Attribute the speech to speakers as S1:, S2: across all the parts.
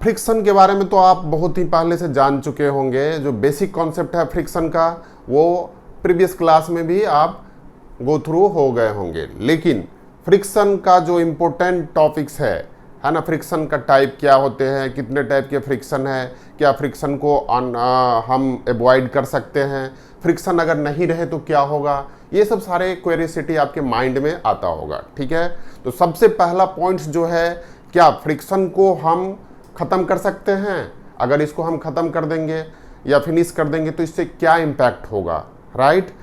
S1: Friction के बारे में तो आप बहुत ही पहले से जान चुके होंगे। जो बेसिक कॉन्सेप्ट है फ्रिक्शन का वो प्रीवियस क्लास में भी आप गो थ्रू हो गए होंगे। लेकिन फ्रिक्शन का जो इम्पोर्टेंट टॉपिक्स है ना, फ्रिक्शन का टाइप क्या होते हैं, कितने टाइप के फ्रिक्शन है, क्या फ्रिक्शन को हम अवॉइड कर सकते हैं, फ्रिक्शन अगर नहीं रहे तो क्या होगा, ये सब सारे क्वेरियोसिटी आपके माइंड में आता होगा। ठीक है, तो सबसे पहला पॉइंट जो है, क्या फ्रिक्शन को हम ख़त्म कर सकते हैं? अगर इसको हम ख़त्म कर देंगे या फिनिश कर देंगे तो इससे क्या इम्पैक्ट होगा, राइट।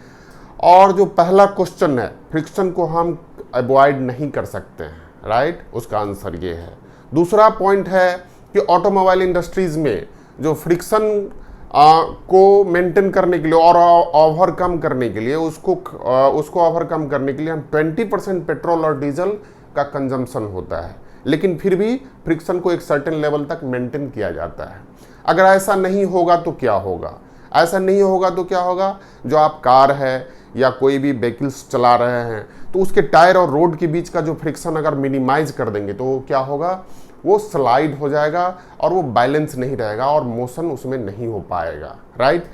S1: और जो पहला क्वेश्चन है, फ्रिक्शन को हम अवॉइड नहीं कर सकते हैं, राइट, उसका आंसर ये है। दूसरा पॉइंट है कि ऑटोमोबाइल इंडस्ट्रीज में जो फ्रिक्शन को मेंटेन करने के लिए और ओवरकम करने के लिए उसको ओवरकम करने के लिए हम 20% पेट्रोल और डीजल का कंजम्पशन होता है, लेकिन फिर भी फ्रिक्शन को एक सर्टेन लेवल तक मेंटेन किया जाता है। अगर ऐसा नहीं होगा तो क्या होगा? ऐसा नहीं होगा तो क्या होगा? जो आप कार है या कोई भी व्हीकल्स चला रहे हैं तो उसके टायर और रोड के बीच का जो फ्रिक्शन अगर मिनिमाइज कर देंगे तो क्या होगा? वो स्लाइड हो जाएगा और वो बैलेंस नहीं रहेगा और मोशन उसमें नहीं हो पाएगा, राइट।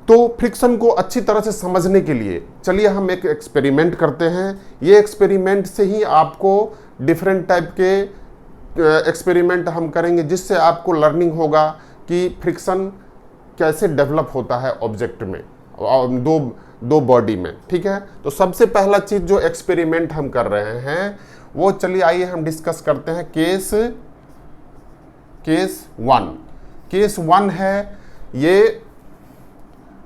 S1: तो फ्रिक्शन को अच्छी तरह से समझने के लिए चलिए हम एक एक्सपेरिमेंट करते हैं। ये एक्सपेरिमेंट से ही आपको डिफरेंट टाइप के एक्सपेरिमेंट हम करेंगे जिससे आपको लर्निंग होगा कि फ्रिक्शन कैसे डेवलप होता है ऑब्जेक्ट में, दो बॉडी में। ठीक है, तो सबसे पहला चीज जो एक्सपेरिमेंट हम कर रहे हैं वो चलिए आइए हम डिस्कस करते हैं। केस वन है, ये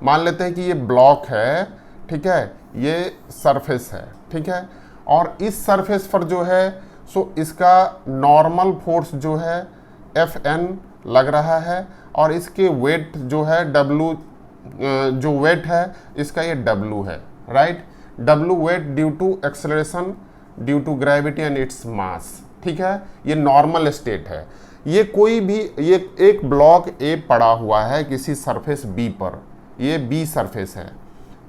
S1: मान लेते हैं कि ये ब्लॉक है, ठीक है, ये सरफेस है, ठीक है, और इस सरफेस पर जो है सो इसका नॉर्मल फोर्स जो है Fn लग रहा है और इसके वेट जो है W, जो वेट है इसका ये W है, right. W weight due to acceleration due to gravity and its mass. ठीक है, ये नॉर्मल स्टेट है। ये कोई भी ये एक ब्लॉक A पड़ा हुआ है किसी सरफेस B पर, ये B सरफेस है,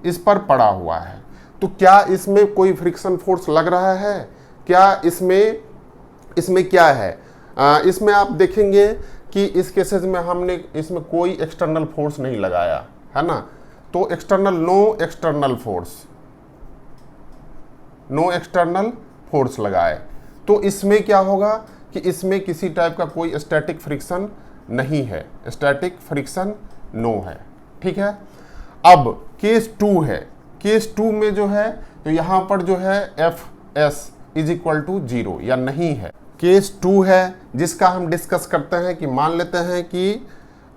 S1: इस पर पड़ा हुआ है, तो क्या इसमें कोई फ्रिक्शन फोर्स लग रहा है? क्या इसमें क्या है? इसमें आप देखेंगे कि इस केसेस में हमने इसमें कोई एक्सटर्नल फोर्स नहीं लगाया है ना, तो नो एक्सटर्नल फोर्स लगाए, तो इसमें क्या होगा कि इसमें किसी टाइप का कोई स्टैटिक फ्रिक्शन नहीं है, स्टैटिक फ्रिक्शन नो है। ठीक है, अब केस 2 है। केस 2 में जो है तो यहां पर जो है Fs इज इक्वल टू 0 या नहीं है। केस 2 है जिसका हम डिस्कस करते हैं कि मान लेते हैं कि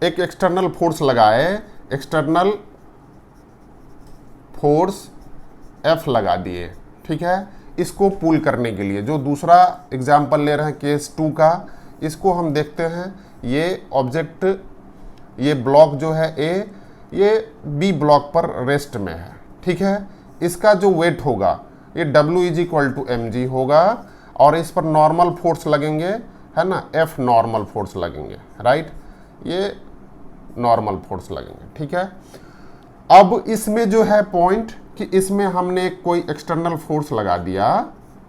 S1: एक एक्सटर्नल फोर्स लगाए, एक्सटर्नल फोर्स F लगा दिए, ठीक है, इसको पुल करने के लिए। जो दूसरा एग्जाम्पल ले रहे हैं केस 2 का, इसको हम देखते हैं। ये ऑब्जेक्ट, ये ब्लॉक जो है A, ये B ब्लॉक पर रेस्ट में है, ठीक है, इसका जो वेट होगा ये W is equal to mg होगा और इस पर नॉर्मल फोर्स लगेंगे, है ना, F नॉर्मल फोर्स लगेंगे, राइट, ये नॉर्मल फोर्स लगेंगे। ठीक है, अब इसमें जो है पॉइंट कि इसमें हमने कोई एक्सटर्नल फोर्स लगा दिया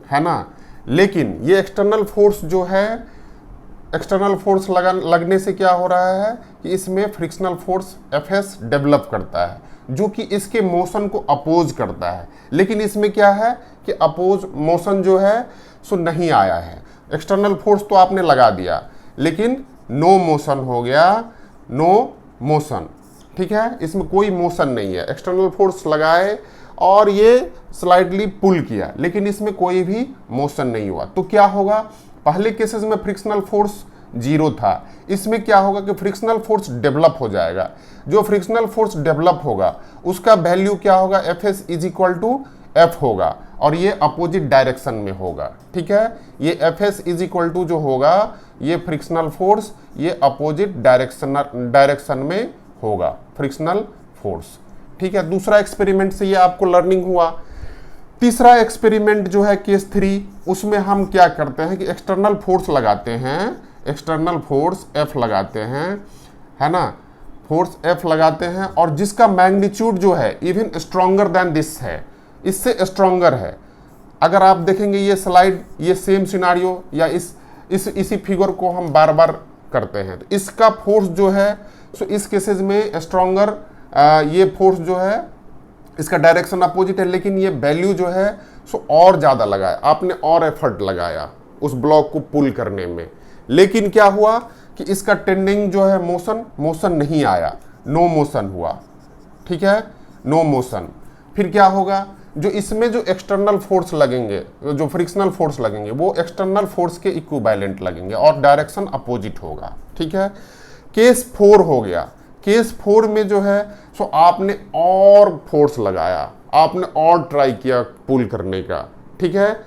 S1: है ना, लेकिन ये एक्सटर्नल फोर्स जो है, एक्सटर्नल फोर्स लगने से क्या हो रहा है कि इसमें फ्रिक्शनल फोर्स Fs डेवलप करता है जो कि इसके मोशन को अपोज करता है, लेकिन इसमें क्या है कि अपोज मोशन जो है सो नहीं आया है। एक्सटर्नल फोर्स तो आपने लगा दिया लेकिन नो मोशन हो गया, नो मोशन। ठीक है, इसमें कोई मोशन नहीं है, एक्सटर्नल फोर्स लगाए और ये स्लाइडली पुल किया लेकिन इसमें कोई भी मोशन नहीं हुआ, तो क्या होगा? पहले केसेस में फ्रिक्शनल फोर्स 0 था, इसमें क्या होगा कि फ्रिक्शनल फोर्स डेवलप हो जाएगा। जो फ्रिक्शनल फोर्स डेवलप होगा उसका वैल्यू क्या होगा? Fs is equal to F होगा और ये अपोजिट डायरेक्शन में होगा। ठीक है, ये Fs इज इक्वल टू जो होगा ये फ्रिक्शनल फोर्स, ये अपोजिट डायरेक्शन में होगा फ्रिक्शनल फोर्स। ठीक है, दूसरा एक्सपेरिमेंट से ये आपको लर्निंग हुआ। तीसरा एक्सपेरिमेंट जो है केस 3, उसमें हम क्या करते हैं कि एक्सटर्नल फोर्स लगाते हैं, एक्सटर्नल फोर्स F लगाते हैं, है ना, फोर्स F लगाते हैं और जिसका मैग्नीट्यूड जो है इवन स्ट्रॉन्गर देन दिस है, इससे स्ट्रॉन्गर है। अगर आप देखेंगे ये स्लाइड, ये सेम सिनारियो या इसी फिगर को हम बार बार करते हैं। तो इसका फोर्स जो है सो इस केसेस में स्ट्रॉन्गर, ये फोर्स जो है इसका डायरेक्शन अपोजिट है, लेकिन ये वैल्यू जो है सो और ज़्यादा लगाया, आपने और एफर्ट लगाया उस ब्लॉक को पुल करने में, लेकिन क्या हुआ कि इसका टेंडिंग जो है मोशन नहीं आया, नो मोशन हुआ, ठीक है, नो मोशन। फिर क्या होगा, जो इसमें जो एक्सटर्नल फोर्स लगेंगे, जो फ्रिक्शनल फोर्स लगेंगे, वो एक्सटर्नल फोर्स के इक्विवेलेंट लगेंगे और डायरेक्शन अपोजिट होगा, ठीक है। केस 4 हो गया। केस 4 में जो है सो आपने और फोर्स लगाया, आपने और ट्राई किया पुल करने का, ठीक है,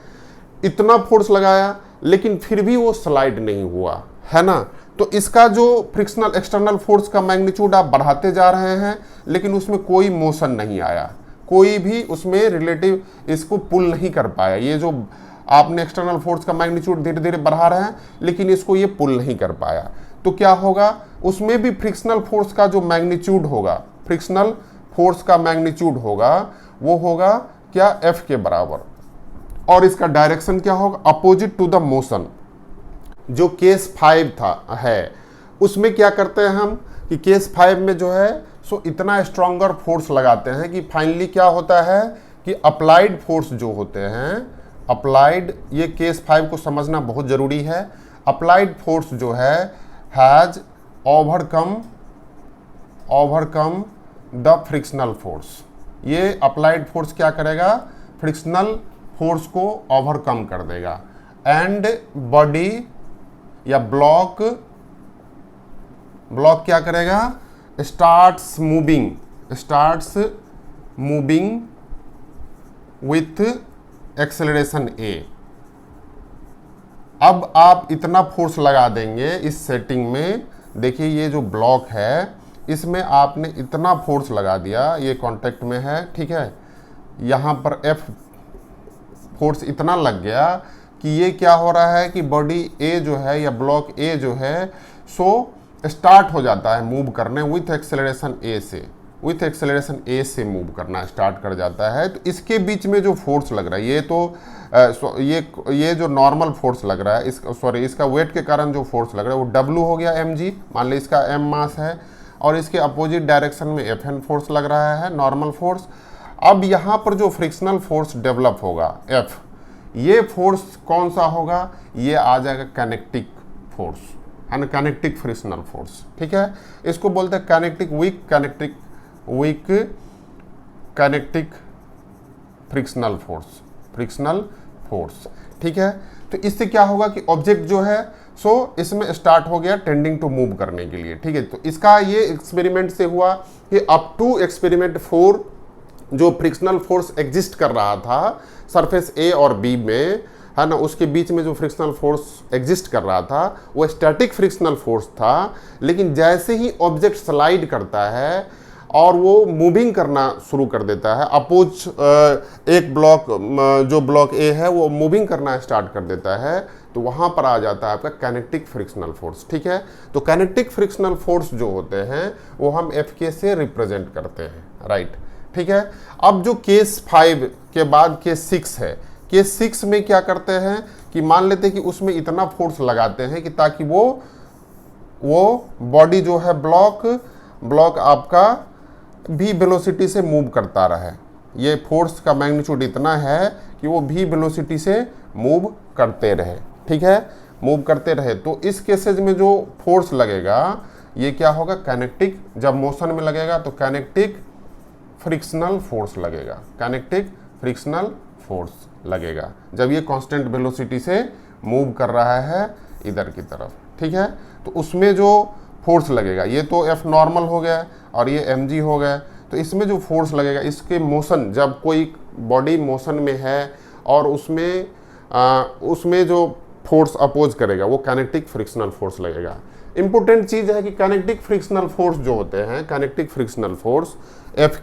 S1: इतना फोर्स लगाया लेकिन फिर भी वो स्लाइड नहीं हुआ, है ना। तो इसका जो फ्रिक्शनल एक्सटर्नल फोर्स का मैग्नीट्यूड आप बढ़ाते जा रहे हैं, लेकिन उसमें कोई मोशन नहीं आया, कोई भी उसमें रिलेटिव इसको पुल नहीं कर पाया। ये जो आपने एक्सटर्नल फोर्स का मैग्नीट्यूड धीरे धीरे बढ़ा रहे हैं, लेकिन इसको ये पुल नहीं कर पाया। तो क्या होगा, उसमें भी फ्रिक्शनल फोर्स का जो मैग्नीट्यूड होगा, फ्रिक्शनल फोर्स का मैग्नीट्यूड होगा, वो होगा क्या, F के बराबर, और इसका डायरेक्शन क्या होगा, अपोजिट टू द मोशन। जो केस 5 था है, उसमें क्या करते हैं हम कि केस 5 में जो है सो इतना स्ट्रॉन्गर फोर्स लगाते हैं कि फाइनली क्या होता है कि अप्लाइड फोर्स जो होते हैं, अप्लाइड, ये केस 5 को समझना बहुत ज़रूरी है। अप्लाइड फोर्स जो है has overcome the frictional force. ये अप्लाइड फोर्स क्या करेगा, फ्रिक्शनल फोर्स को ओवरकम कर देगा, एंड बॉडी या ब्लॉक क्या करेगा, starts moving with acceleration A। अब आप इतना फोर्स लगा देंगे इस सेटिंग में, देखिए ये जो ब्लॉक है इसमें आपने इतना फोर्स लगा दिया, ये कांटेक्ट में है, ठीक है, यहाँ पर F फोर्स इतना लग गया कि ये क्या हो रहा है कि बॉडी A जो है या ब्लॉक A जो है सो स्टार्ट हो जाता है मूव करने विथ एक्सेलरेशन A से मूव करना स्टार्ट कर जाता है। तो इसके बीच में जो फोर्स लग रहा है, ये तो ये जो नॉर्मल फोर्स लग रहा है, इसका वेट के कारण जो फोर्स लग रहा है वो W हो गया mg, मान ली इसका m मास है, और इसके अपोजिट डायरेक्शन में Fn फोर्स लग रहा है, नॉर्मल फोर्स। अब यहाँ पर जो फ्रिक्शनल फोर्स डेवलप होगा F, ये फोर्स कौन सा होगा, ये आ जाएगा काइनेटिक फोर्स, है ना, काइनेटिक फ्रिक्शनल फोर्स, ठीक है। इसको बोलते हैं काइनेटिक फ्रिक्शनल फोर्स, ठीक है। तो इससे क्या होगा कि ऑब्जेक्ट जो है सो इसमें स्टार्ट हो गया टेंडिंग टू मूव करने के लिए, ठीक है। तो इसका ये एक्सपेरिमेंट से हुआ कि अप टू एक्सपेरिमेंट 4 जो फ्रिक्शनल फोर्स एग्जिस्ट कर रहा था सरफेस A और B में, है ना, उसके बीच में जो फ्रिक्शनल फोर्स एग्जिस्ट कर रहा था वो स्टैटिक फ्रिक्शनल फोर्स था। लेकिन जैसे ही ऑब्जेक्ट स्लाइड करता है और वो मूविंग करना शुरू कर देता है, अपोज एक ब्लॉक, जो ब्लॉक A है वो मूविंग करना स्टार्ट कर देता है, तो वहाँ पर आ जाता है आपका काइनेटिक फ्रिक्शनल फोर्स, ठीक है। तो काइनेटिक फ्रिक्शनल फोर्स जो होते हैं वो हम Fk से रिप्रेजेंट करते हैं, राइट, ठीक है। अब जो केस 5 के बाद केस 6 है, केस 6 में क्या करते हैं कि मान लेते हैं कि उसमें इतना फोर्स लगाते हैं कि ताकि वो बॉडी जो है ब्लॉक आपका भी वेलोसिटी से मूव करता रहे। ये फोर्स का मैग्नीट्यूड इतना है कि वो भी वेलोसिटी से मूव करते रहे, ठीक है, मूव करते रहे। तो इस केसेज में जो फोर्स लगेगा ये क्या होगा, काइनेटिक, जब मोशन में लगेगा तो काइनेटिक फ्रिक्शनल फोर्स लगेगा, काइनेटिक फ्रिक्शनल फोर्स लगेगा जब ये कांस्टेंट वेलोसिटी से मूव कर रहा है इधर की तरफ, ठीक है। तो उसमें जो फोर्स लगेगा, ये तो F नॉर्मल हो गया और ये mg हो गया, तो इसमें जो फोर्स लगेगा, इसके मोशन, जब कोई बॉडी मोशन में है और उसमें जो फोर्स अपोज करेगा वो काइनेटिक फ्रिक्शनल फोर्स लगेगा। इंपॉर्टेंट चीज़ है कि काइनेटिक फ्रिक्शनल फोर्स जो होते हैं, काइनेटिक फ्रिक्शनल फोर्स F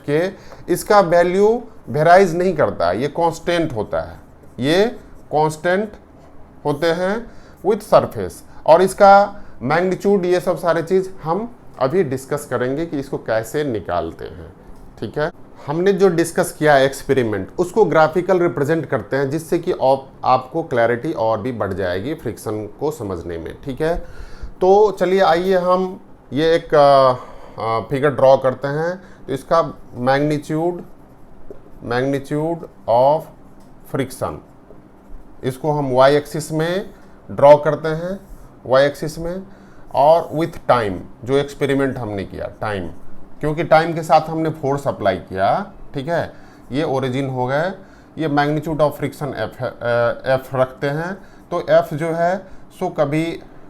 S1: के इसका वैल्यू वेराइज नहीं करता है, ये कांस्टेंट होता है, ये कांस्टेंट होते हैं विथ सरफेस, और इसका मैग्नीट्यूड, ये सब सारे चीज़ हम अभी डिस्कस करेंगे कि इसको कैसे निकालते हैं, ठीक है। हमने जो डिस्कस किया एक्सपेरिमेंट उसको ग्राफिकल रिप्रेजेंट करते हैं, जिससे कि आपको क्लैरिटी और भी बढ़ जाएगी फ्रिक्शन को समझने में। ठीक है, तो चलिए आइए हम ये एक फिगर ड्रॉ करते हैं। तो इसका मैग्नीट्यूड ऑफ फ्रिक्शन, इसको हम y एक्सिस में ड्रॉ करते हैं, y एक्सिस में, और विथ टाइम, जो एक्सपेरिमेंट हमने किया टाइम, क्योंकि टाइम के साथ हमने फोर्स अप्लाई किया। ठीक है, ये ओरिजिन हो गए, ये मैग्नीट्यूड ऑफ फ्रिक्शन एफ रखते हैं। तो एफ जो है सो कभी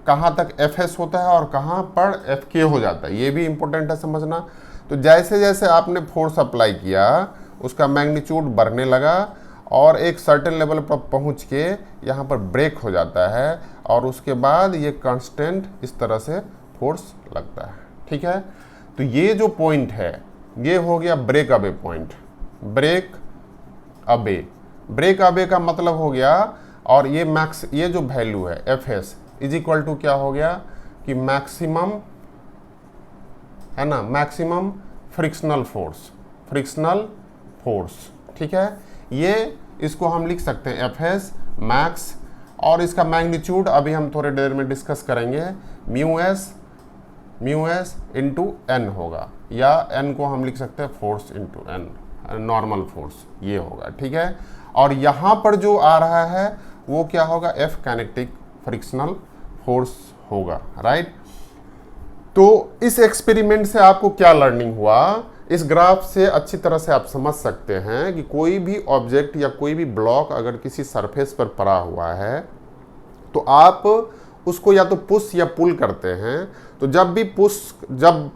S1: कहाँ तक एफ एस होता है और कहाँ पर एफ के हो जाता है, ये भी इम्पोर्टेंट है समझना। तो जैसे जैसे आपने फोर्स अप्लाई किया उसका मैग्नीट्यूड बढ़ने लगा और एक सर्टेन लेवल पर पहुँच के यहाँ पर ब्रेक हो जाता है, और उसके बाद ये कांस्टेंट इस तरह से फोर्स लगता है। ठीक है, तो ये जो पॉइंट है ये हो गया break away point. Break away का मतलब हो गया, और ये जो वैल्यू है F S is equal to क्या हो गया कि मैक्सिमम, है ना, मैक्सिमम फ्रिक्शनल फोर्स। ठीक है, ये इसको हम लिख सकते हैं एफ एस मैक्स, और इसका मैग्नीट्यूड अभी हम थोड़ी देर में डिस्कस करेंगे, म्यू एस इंटू एन होगा, या एन को हम लिख सकते हैं force into N, normal force, ये होगा। ठीक है, और यहाँ पर जो आ रहा है वो क्या होगा, एफ काइनेटिक फ्रिक्शनल फोर्स होगा। राइट, तो इस एक्सपेरिमेंट से आपको क्या लर्निंग हुआ, इस ग्राफ से अच्छी तरह से आप समझ सकते हैं कि कोई भी ऑब्जेक्ट या कोई भी ब्लॉक अगर किसी सरफेस पर पड़ा हुआ है तो आप उसको या तो पुश या पुल करते हैं। तो जब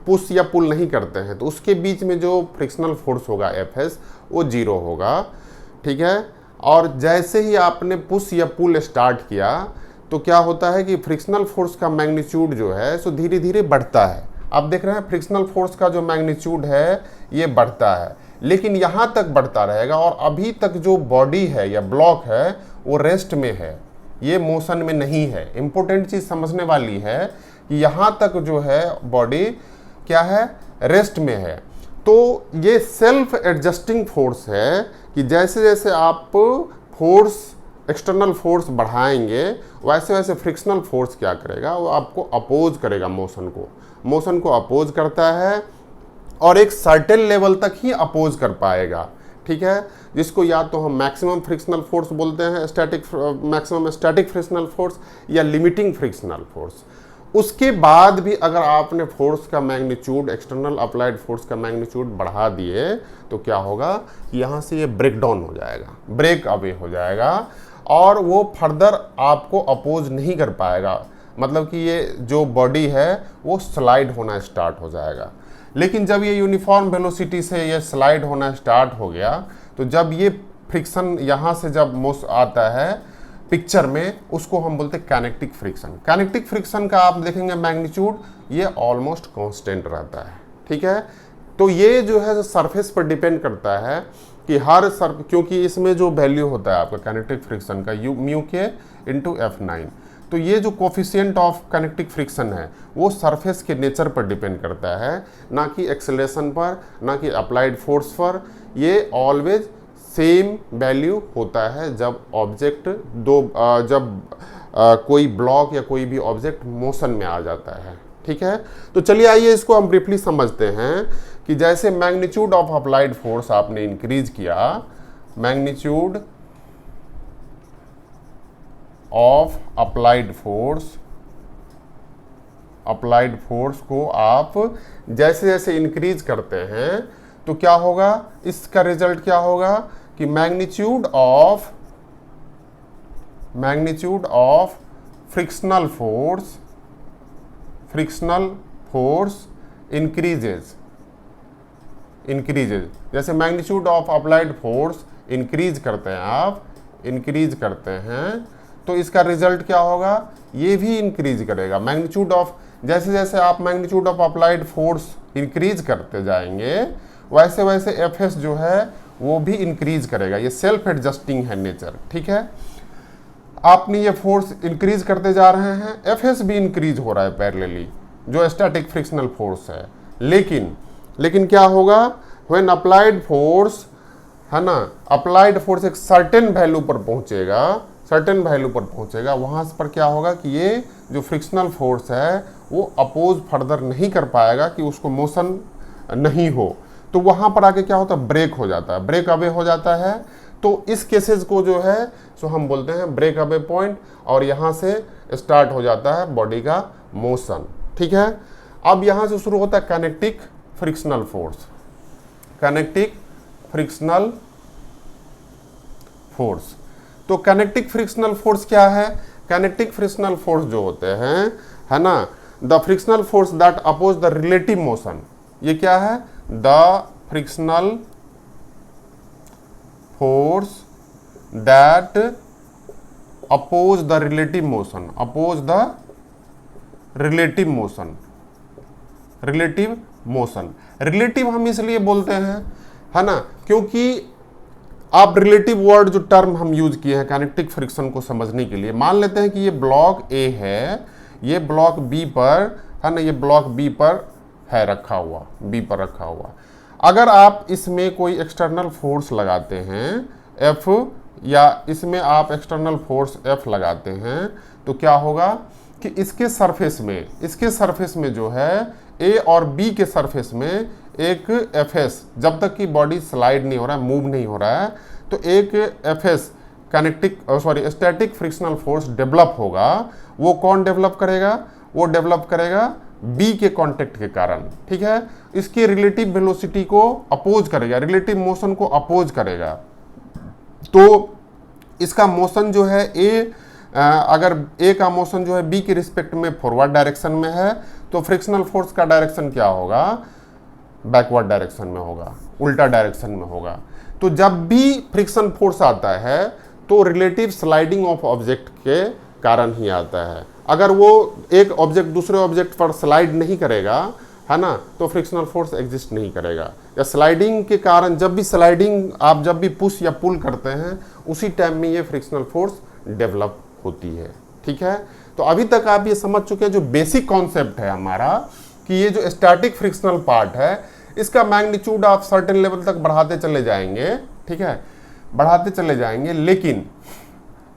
S1: पुश या पुल नहीं करते हैं तो उसके बीच में जो फ्रिक्शनल फोर्स होगा एफ एस वो 0 होगा। ठीक है, और जैसे ही आपने पुश या पुल स्टार्ट किया तो क्या होता है कि फ्रिक्शनल फोर्स का मैग्नीट्यूड जो है सो धीरे धीरे बढ़ता है। आप देख रहे हैं फ्रिक्शनल फोर्स का जो मैग्नीट्यूड है ये बढ़ता है, लेकिन यहाँ तक बढ़ता रहेगा, और अभी तक जो बॉडी है या ब्लॉक है वो रेस्ट में है, ये मोशन में नहीं है। इंपॉर्टेंट चीज़ समझने वाली है कि यहाँ तक जो है बॉडी क्या है, रेस्ट में है। तो ये सेल्फ एडजस्टिंग फोर्स है कि जैसे जैसे आप एक्सटर्नल फोर्स बढ़ाएंगे वैसे वैसे फ्रिक्शनल फोर्स क्या करेगा, वो आपको अपोज करेगा, मोशन को अपोज करता है, और एक सर्टेन लेवल तक ही अपोज कर पाएगा। ठीक है, जिसको या तो हम मैक्सिमम फ्रिक्शनल फोर्स बोलते हैं, मैक्सिमम स्टैटिक फ्रिक्शनल फोर्स, या लिमिटिंग फ्रिक्शनल फोर्स। उसके बाद भी अगर आपने फोर्स का मैग्नीट्यूड, एक्सटर्नल अप्लाइड फोर्स का मैग्नीट्यूड बढ़ा दिए तो क्या होगा, यहाँ से ये ब्रेक डाउन हो जाएगा, ब्रेक अवे हो जाएगा, और वो फर्दर आपको अपोज नहीं कर पाएगा। मतलब कि ये जो बॉडी है वो स्लाइड होना स्टार्ट हो जाएगा। लेकिन जब ये यूनिफॉर्म वेलोसिटी से ये स्लाइड होना स्टार्ट हो गया तो जब ये फ्रिक्शन यहाँ से जब मोस आता है पिक्चर में, उसको हम बोलते हैं काइनेटिक फ्रिक्शन। काइनेटिक फ्रिक्शन का आप देखेंगे मैग्नीट्यूड ये ऑलमोस्ट कांस्टेंट रहता है। ठीक है, तो ये जो है सरफेस पर डिपेंड करता है कि क्योंकि इसमें जो वैल्यू होता है आपका काइनेटिक फ्रिक्शन का म्यू के इंटू F9, तो ये जो कोफिशिएंट ऑफ काइनेटिक फ्रिक्शन है वो सरफेस के नेचर पर डिपेंड करता है, ना कि एक्सेलरेशन पर, ना कि अप्लाइड फोर्स पर। ये ऑलवेज सेम वैल्यू होता है जब ऑब्जेक्ट कोई ब्लॉक या कोई भी ऑब्जेक्ट मोशन में आ जाता है। ठीक है, तो चलिए आइए इसको हम ब्रीफली समझते हैं कि जैसे मैग्नीट्यूड ऑफ अप्लाइड फोर्स आपने इंक्रीज किया, मैग्नीट्यूड ऑफ अप्लाइड फोर्स को आप जैसे जैसे इंक्रीज करते हैं तो क्या होगा, इसका रिजल्ट क्या होगा कि magnitude of frictional force increases. जैसे magnitude of applied force increase करते हैं तो इसका रिजल्ट क्या होगा, ये भी इंक्रीज करेगा। जैसे जैसे आप magnitude of applied force increase करते जाएंगे वैसे वैसे एफएस जो है वो भी इंक्रीज करेगा। ये सेल्फ एडजस्टिंग है नेचर। ठीक है, आपने ये फोर्स इंक्रीज करते जा रहे हैं, एफएस भी इंक्रीज हो रहा है पैरेलली, जो स्टैटिक फ्रिक्शनल फोर्स है। लेकिन क्या होगा, व्हेन अप्लाइड फोर्स, है ना, अप्लाइड फोर्स एक सर्टेन वैल्यू पर पहुंचेगा, सर्टेन वैल्यू पर पहुंचेगा, वहां पर क्या होगा कि ये जो फ्रिक्शनल फोर्स है वो अपोज फर्दर नहीं कर पाएगा कि उसको मोशन नहीं हो, तो वहां पर आके क्या होता है, ब्रेक हो जाता है, ब्रेक अवे हो जाता है। तो इस केसेस को जो है सो हम बोलते हैं ब्रेक अवे पॉइंट, और यहां से स्टार्ट हो जाता है बॉडी का मोशन। ठीक है, अब यहां से शुरू होता है kinetic frictional force, kinetic frictional force. तो काइनेटिक फ्रिक्शनल फोर्स क्या है? काइनेटिक फ्रिक्शनल फोर्स जो होते हैं, है ना, the frictional force that oppose the relative motion, ये क्या है? The frictional force that oppose the relative motion, oppose the relative motion, relative motion. Relative हम इसलिए बोलते हैं, है ना, क्योंकि आप रिलेटिव वर्ड जो टर्म हम यूज किए हैं काइनेटिक फ्रिक्शन को समझने के लिए, मान लेते हैं कि ये ब्लॉक ए है, ये ब्लॉक बी पर, है ना, ये ब्लॉक बी पर है रखा हुआ, बी पर रखा हुआ। अगर आप इसमें कोई एक्सटर्नल फोर्स लगाते हैं एफ, या इसमें आप एक्सटर्नल फोर्स एफ लगाते हैं, तो क्या होगा कि इसके सरफेस में जो है ए और बी के सरफेस में एक एफ एस, जब तक कि बॉडी स्लाइड नहीं हो रहा है, मूव नहीं हो रहा है, तो एक F S static frictional force develop होगा। वो कौन डेवलप करेगा? वो डेवलप करेगा बी के कांटेक्ट के कारण। ठीक है, इसके रिलेटिव वेलोसिटी को अपोज करेगा, रिलेटिव मोशन को अपोज करेगा। तो इसका मोशन जो है अगर ए का मोशन जो है बी के रिस्पेक्ट में फॉरवर्ड डायरेक्शन में है, तो फ्रिक्शनल फोर्स का डायरेक्शन क्या होगा? बैकवर्ड डायरेक्शन में होगा, उल्टा डायरेक्शन में होगा। तो जब भी फ्रिक्शन फोर्स आता है तो रिलेटिव स्लाइडिंग ऑफ ऑब्जेक्ट के कारण ही आता है। अगर वो एक ऑब्जेक्ट दूसरे ऑब्जेक्ट पर स्लाइड नहीं करेगा, है ना, तो फ्रिक्शनल फोर्स एग्जिस्ट नहीं करेगा। या स्लाइडिंग के कारण, जब भी स्लाइडिंग आप जब भी पुश या पुल करते हैं, उसी टाइम में ये फ्रिक्शनल फोर्स डेवलप होती है। ठीक है, तो अभी तक आप ये समझ चुके हैं जो बेसिक कॉन्सेप्ट है हमारा, कि ये जो स्टैटिक फ्रिक्शनल पार्ट है, इसका मैग्नीट्यूड आप सर्टेन लेवल तक बढ़ाते चले जाएंगे। ठीक है, बढ़ाते चले जाएंगे, लेकिन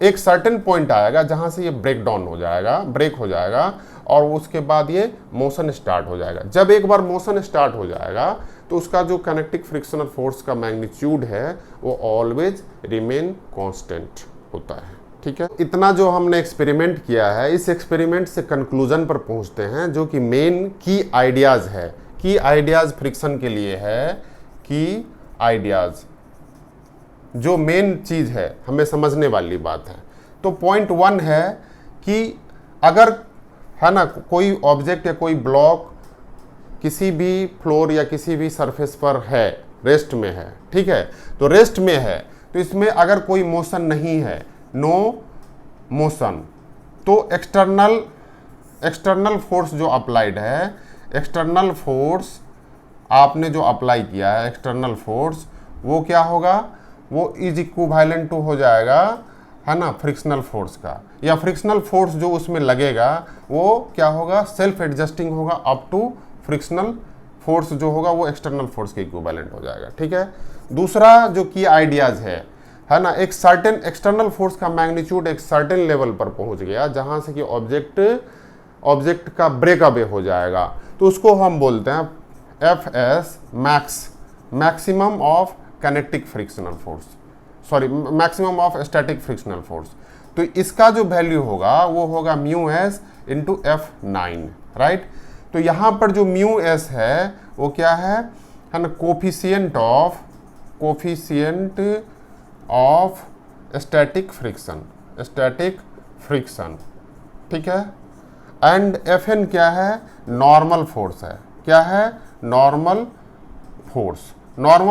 S1: एक सर्टेन पॉइंट आएगा जहां से ये ब्रेक डाउन हो जाएगा, ब्रेक हो जाएगा, और उसके बाद ये मोशन स्टार्ट हो जाएगा। जब एक बार मोशन स्टार्ट हो जाएगा तो उसका जो काइनेटिक फ्रिक्शनल फोर्स का मैग्नीट्यूड है वो ऑलवेज रिमेन कांस्टेंट होता है। ठीक है, इतना जो हमने एक्सपेरिमेंट किया है, इस एक्सपेरिमेंट से कंक्लूजन पर पहुंचते हैं, जो कि मेन की आइडियाज है। की आइडियाज फ्रिक्शन के लिए है, की आइडियाज जो मेन चीज है हमें समझने वाली बात है। तो पॉइंट 1 है कि अगर, है ना, कोई ऑब्जेक्ट या कोई ब्लॉक किसी भी फ्लोर या किसी भी सरफेस पर है, रेस्ट में है, ठीक है, तो रेस्ट में है, तो इसमें अगर कोई मोशन नहीं है, नो मोशन, तो एक्सटर्नल फोर्स जो अप्लाइड है, एक्सटर्नल फोर्स आपने जो अप्लाई किया है, एक्सटर्नल फोर्स, वो क्या होगा? वो इज इक्विवेलेंट टू हो जाएगा, है ना, फ्रिक्शनल फोर्स का। या फ्रिक्शनल फोर्स जो उसमें लगेगा वो क्या होगा? सेल्फ एडजस्टिंग होगा अप टू फ्रिक्शनल फोर्स जो होगा वो एक्सटर्नल फोर्स के इक्विवेलेंट हो जाएगा। ठीक है, दूसरा जो की आइडियाज है ना, एक सर्टेन एक्सटर्नल फोर्स का मैग्नीट्यूड एक सर्टेन लेवल पर पहुंच गया जहां से कि ऑब्जेक्ट का ब्रेक अवे हो जाएगा, तो उसको हम बोलते हैं F S max, maximum of kinetic frictional force, sorry maximum of static frictional force. तो इसका जो वैल्यू होगा वो होगा mu S into F9, right. तो यहाँ पर जो म्यू एस है वो क्या है ना, कोफिशिएंट ऑफ स्टैटिक फ्रिक्शन, ठीक है। एंड Fn क्या है? नॉर्मल फोर्स है। क्या है? नॉर्मल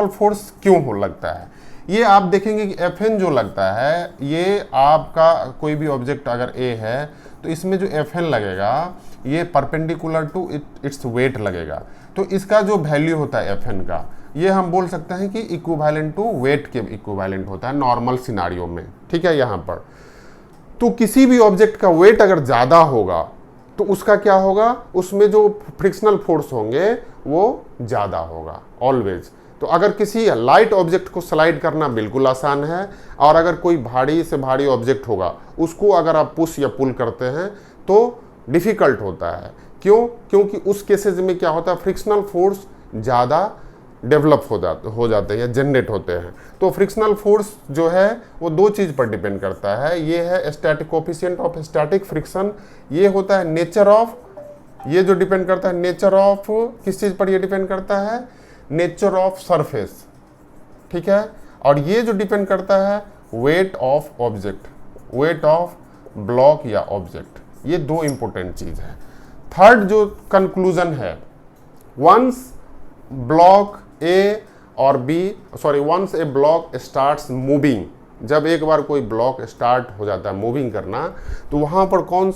S1: फोर्स क्यों हो लगता है? ये आप देखेंगे कि Fn जो लगता है, ये आपका कोई भी ऑब्जेक्ट अगर A है तो इसमें जो Fn लगेगा ये परपेंडिकुलर टू इट्स वेट लगेगा। तो इसका जो वैल्यू होता है Fn का, ये हम बोल सकते हैं कि इक्विवेलेंट टू वेट के इक्विवेलेंट होता है नॉर्मल सिनारियो में, ठीक है। यहाँ पर तो किसी भी ऑब्जेक्ट का वेट अगर ज़्यादा होगा तो उसका क्या होगा, उसमें जो फ्रिक्शनल फोर्स होंगे वो ज़्यादा होगा ऑलवेज। तो अगर किसी लाइट ऑब्जेक्ट को स्लाइड करना बिल्कुल आसान है, और अगर कोई भारी से भारी ऑब्जेक्ट होगा उसको अगर आप पुश या पुल करते हैं तो डिफ़िकल्ट होता है। क्यों? क्योंकि उस केसेस में क्या होता है, फ्रिक्शनल फोर्स ज़्यादा डेवलप हो जाते हैं या जनरेट होते हैं। तो फ्रिक्शनल फोर्स जो है वो दो चीज़ पर डिपेंड करता है। ये है static coefficient of static friction, ये होता है नेचर ऑफ, ये जो डिपेंड करता है नेचर ऑफ किस चीज़ पर, ये डिपेंड करता है नेचर ऑफ सरफेस, ठीक है। और ये जो डिपेंड करता है weight of object, weight of block या ऑब्जेक्ट, ये दो इंपॉर्टेंट चीज़ है। थर्ड जो कंक्लूजन है, वंस ब्लॉक ए और B, sorry once A block starts moving, जब एक बार कोई ब्लॉक स्टार्ट हो जाता है मूविंग करना, तो वहाँ पर कौन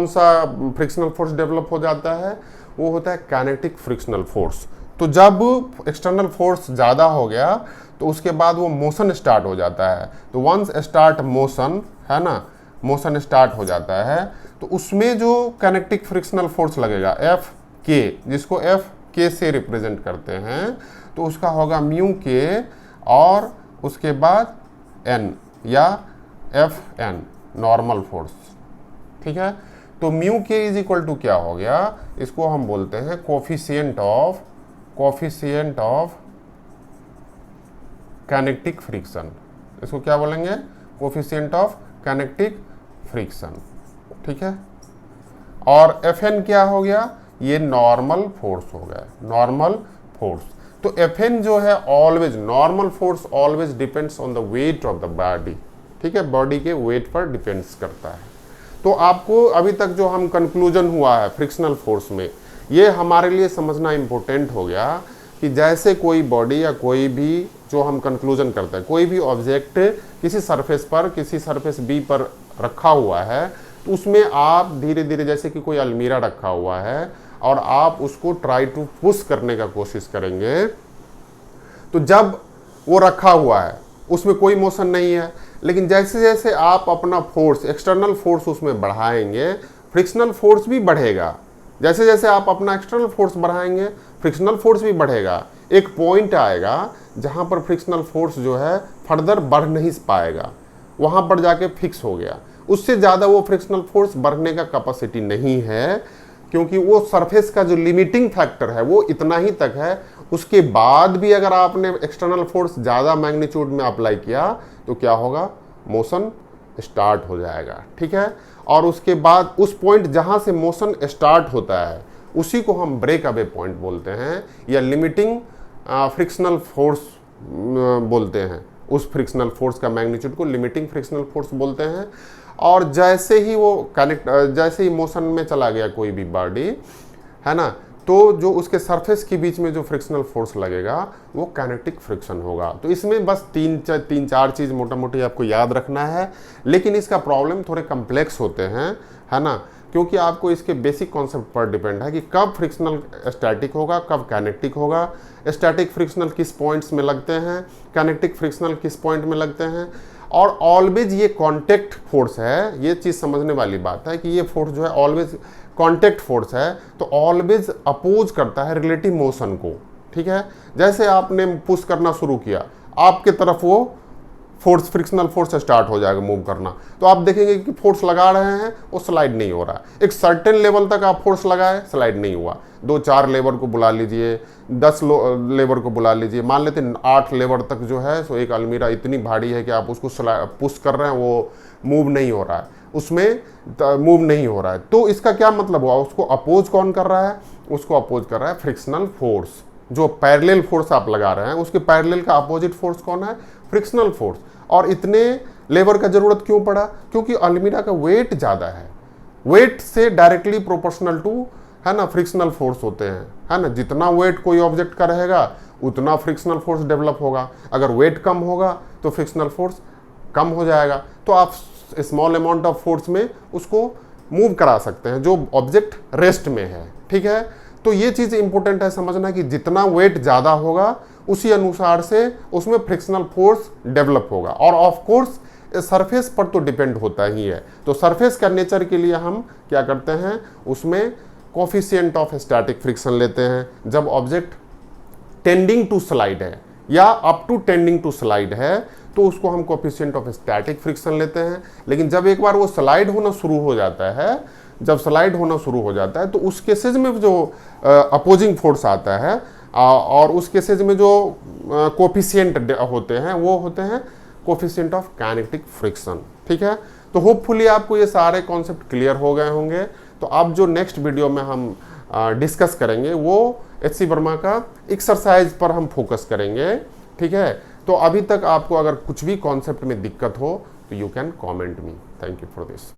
S1: सा फ्रिक्शनल फोर्स डेवलप हो जाता है, वो होता है काइनेटिक फ्रिक्शनल फोर्स। तो जब एक्सटर्नल फोर्स ज़्यादा हो गया तो उसके बाद वो मोशन स्टार्ट हो जाता है। तो वंस स्टार्ट मोशन, है ना, मोशन स्टार्ट हो जाता है तो उसमें जो काइनेटिक फ्रिक्शनल फोर्स लगेगा एफ के, जिसको एफ के से रिप्रेजेंट करते हैं, तो उसका होगा म्यू के और उसके बाद एन या एफ एन नॉर्मल फोर्स, ठीक है। तो म्यू के इज इक्वल टू क्या हो गया, इसको हम बोलते हैं कोफिशिएंट ऑफ काइनेटिक फ्रिक्शन। इसको क्या बोलेंगे, कोफिशिएंट ऑफ काइनेटिक फ्रिक्शन, ठीक है। और एफ एन क्या हो गया, ये नॉर्मल फोर्स हो गया, नॉर्मल फोर्स। तो एफ एन जो है always, normal force always depends on the weight of the body, ठीक है, बॉडी के वेट पर डिपेंड्स करता है। तो आपको अभी तक जो हम कंक्लूजन हुआ है फ्रिक्शनल फोर्स में, ये हमारे लिए समझना इम्पोर्टेंट हो गया कि जैसे कोई बॉडी या कोई भी जो हम कंक्लूजन करते हैं, कोई भी ऑब्जेक्ट किसी सरफेस पर, किसी सरफेस बी पर रखा हुआ है, तो उसमें आप धीरे धीरे, जैसे कि कोई अलमीरा रखा हुआ है और आप उसको ट्राई टू पुश करने का कोशिश करेंगे, तो जब वो रखा हुआ है उसमें कोई मोशन नहीं है, लेकिन जैसे जैसे आप अपना फोर्स, एक्सटर्नल फोर्स उसमें बढ़ाएंगे, फ्रिक्शनल फोर्स भी बढ़ेगा। जैसे जैसे आप अपना एक्सटर्नल फोर्स बढ़ाएंगे, फ्रिक्शनल फोर्स भी बढ़ेगा। एक पॉइंट आएगा जहां पर फ्रिक्शनल फोर्स जो है फर्दर बढ़ नहीं पाएगा, वहां पर जाके फिक्स हो गया। उससे ज़्यादा वो फ्रिक्शनल फोर्स बढ़ने का कैपेसिटी नहीं है, क्योंकि वो सरफेस का जो लिमिटिंग फैक्टर है वो इतना ही तक है। उसके बाद भी अगर आपने एक्सटर्नल फोर्स ज़्यादा मैग्नीट्यूड में अप्लाई किया तो क्या होगा, मोशन स्टार्ट हो जाएगा, ठीक है। और उसके बाद उस पॉइंट जहाँ से मोशन स्टार्ट होता है उसी को हम ब्रेक अवे पॉइंट बोलते हैं या लिमिटिंग फ्रिक्शनल फोर्स बोलते हैं। उस फ्रिक्शनल फोर्स का मैग्नीट्यूड को लिमिटिंग फ्रिक्शनल फोर्स बोलते हैं। और जैसे ही वो जैसे ही मोशन में चला गया कोई भी बॉडी, है ना, तो जो उसके सरफेस के बीच में जो फ्रिक्शनल फोर्स लगेगा वो काइनेटिक फ्रिक्शन होगा। तो इसमें बस तीन चार चीज़ मोटा मोटी आपको याद रखना है, लेकिन इसका प्रॉब्लम थोड़े कम्प्लेक्स होते हैं, है ना, क्योंकि आपको इसके बेसिक कॉन्सेप्ट पर डिपेंड है कि कब फ्रिक्शनल स्टैटिक होगा, कब काइनेटिक होगा, स्टैटिक फ्रिक्शनल किस पॉइंट्स में लगते हैं, काइनेटिक फ्रिक्शनल किस पॉइंट में लगते हैं। और ऑलवेज ये कॉन्टेक्ट फोर्स है, ये चीज़ समझने वाली बात है कि ये फोर्स जो है ऑलवेज कॉन्टेक्ट फोर्स है, तो ऑलवेज अपोज करता है रिलेटिव मोशन को, ठीक है। जैसे आपने पुश करना शुरू किया, आपके तरफ वो फोर्स, फ्रिक्शनल फोर्स स्टार्ट हो जाएगा मूव करना, तो आप देखेंगे कि फोर्स लगा रहे हैं वो स्लाइड नहीं हो रहा है। एक सर्टेन लेवल तक आप फोर्स लगाए, स्लाइड नहीं हुआ। 2-4 लेबर को बुला लीजिए, 10 लेबर को बुला लीजिए, मान लेते 8 लेबर तक जो है सो एक अलमीरा इतनी भारी है कि आप उसको पुश कर रहे हैं, वो मूव नहीं हो रहा है, उसमें मूव नहीं हो रहा है। तो इसका क्या मतलब हुआ, उसको अपोज कौन कर रहा है, उसको अपोज कर रहा है फ्रिक्शनल फोर्स। जो पैरेलल फोर्स आप लगा रहे हैं उसके पैरेलल का अपोजिट फोर्स कौन है, फ्रिक्शनल फोर्स। और इतने लेबर का जरूरत क्यों पड़ा, क्योंकि अलमीरा का वेट ज़्यादा है, वेट से डायरेक्टली प्रोपोर्शनल टू, है ना, फ्रिक्शनल फोर्स होते हैं, है ना। जितना वेट कोई ऑब्जेक्ट का रहेगा उतना फ्रिक्शनल फोर्स डेवलप होगा, अगर वेट कम होगा तो फ्रिक्शनल फोर्स कम हो जाएगा। तो आप स्मॉल अमाउंट ऑफ फोर्स में उसको मूव करा सकते हैं जो ऑब्जेक्ट रेस्ट में है, ठीक है। तो ये चीज़ इंपॉर्टेंट है समझना कि जितना वेट ज़्यादा होगा उसी अनुसार से उसमें फ्रिक्शनल फोर्स डेवलप होगा। और ऑफ कोर्स सरफेस पर तो डिपेंड होता ही है। तो सरफेस का नेचर के लिए हम क्या करते हैं, उसमें कोफिशिएंट ऑफ स्टैटिक फ्रिक्शन लेते हैं। जब ऑब्जेक्ट टेंडिंग टू स्लाइड है या up to tending to slide है तो उसको हम कोफिशिएंट ऑफ स्टैटिक फ्रिक्शन लेते हैं। लेकिन जब एक बार वो स्लाइड होना शुरू हो जाता है, जब स्लाइड होना शुरू हो जाता है तो उस केसेज में जो अपोजिंग फोर्स आता है और उस केसेज में जो कोफिशिएंट होते हैं वो होते हैं कोफिशिएंट ऑफ काइनेटिक फ्रिक्शन। ठीक है, तो होपफुली आपको ये सारे कॉन्सेप्ट क्लियर हो गए होंगे। तो अब जो नेक्स्ट वीडियो में हम डिस्कस करेंगे वो एच.सी. वर्मा का एक्सरसाइज पर हम फोकस करेंगे। ठीक है, तो अभी तक आपको अगर कुछ भी कॉन्सेप्ट में दिक्कत हो तो you can comment me. Thank you for this.